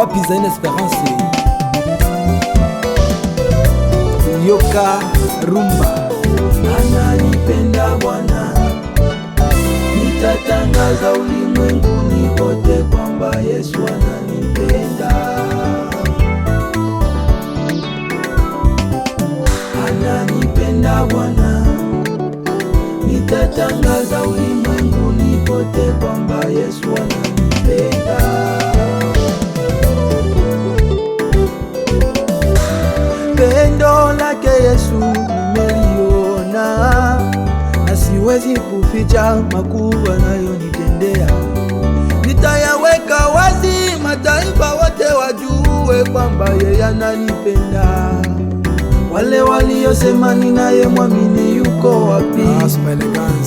Wapi Zaina Esperance Yoka Rumba. Ananipenda Bwana, nitatangaza ulimwenguni kote kwamba Yesu ananipenda. Ananipenda Bwana, nitatangaza ulimwenguni kote kwamba Yesu ananipenda. Pendo lake Yesu nimeliona, na siwezi kuficha makuu anayonitendea. Nitayaweka wazi, mataifa wote wajue kwamba yeye ananipenda. Wale waliosema ninaye mwamini yuko wapi?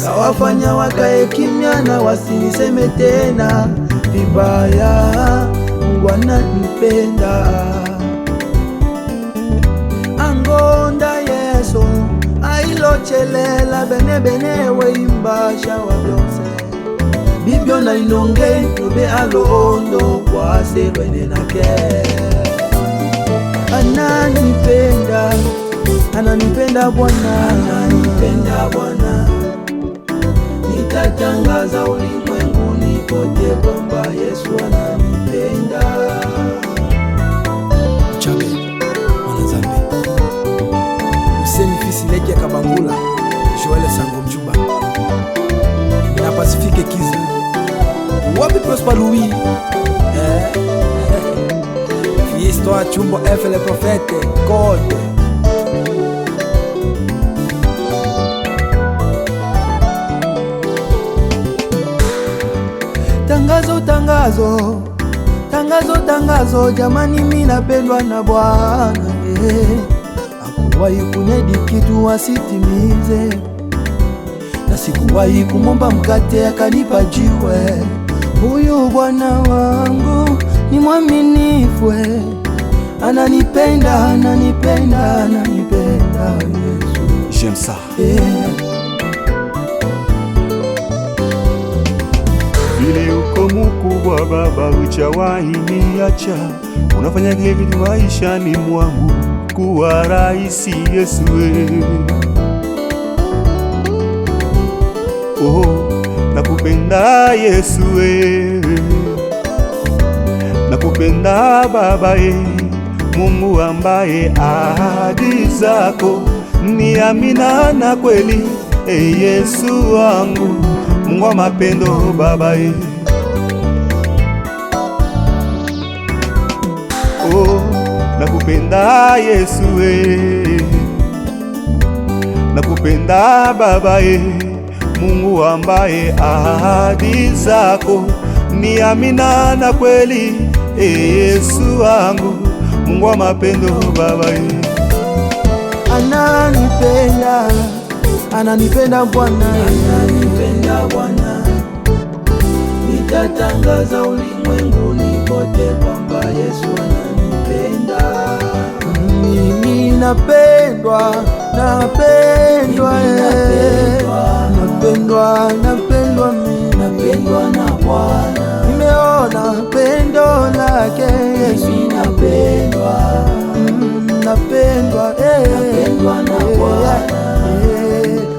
Kawafanya wakae kimya na wasiniseme tena vibaya. Mungu ananipenda. Angonda Yesu ailochelela bene bene weimbasha wa byose bibyo na inonge nobe alondo kwa serwene nake. Ananipenda, ananipenda Bwana, ananipenda Bwana, nitatangaza ulimwenguni kote kwamba Yesu ananipenda. Chabe Mwanazambe Useni Fisi Leki ya Kabangula Joel Sango Mchuba na Pacifique Kiza. Wapi Prosper Louis Histoire Chumbo F le prophète Code. Tangazo, tangazo, tangazo, tangazo, jamani mimi napendwa na Bwana. Hakuwahi kuniahidi kitu asitimize, na sikuwahi kumomba mkate akanipa jiwe. Huyu Bwana wangu ni mwaminifu, ananipenda, ananipenda, ananipenda Yesu. J'aime ça. Vile uko mkubwa Baba, hujawahi niacha, unafanya kile kitu maishani mwangu kuwa rahisi Yesu. Oh, nakupenda Yesu, nakupenda Baba, Mungu ambaye ahadi zako ni amina na kweli. Yesu wangu, Mungu wa mapendo Baba, oh, nakupenda Yesu, nakupenda Baba, Mungu ambaye ahadi zako ni amina na kweli. Yesu wangu, Mungu wa mapendo Baba, ananipenda, ananipenda Bwana, ananipenda Bwana, nitatangaza ulimwenguni kote kwamba Yesu ananipenda. Mimi napendwa, napendwa, napendwa, napendwa, mimi napendwa na Bwana. Nimeona pendo lake Yesu, napendwa, napendwa, napendwa na Bwana.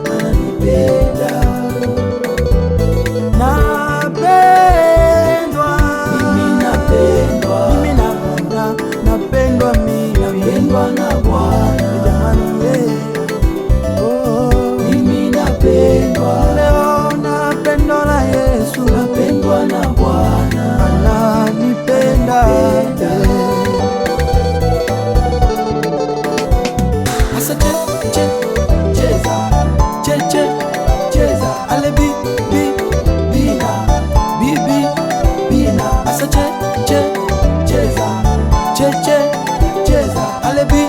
Ananipenda, napendwa, mimi napendwa, mimi napendwa, mimi napendwa na Bwana. Jamani, mimi napendwa, naona pendo la Yesu, napendwa na Bwana. Ananipenda. Cheza, ale bi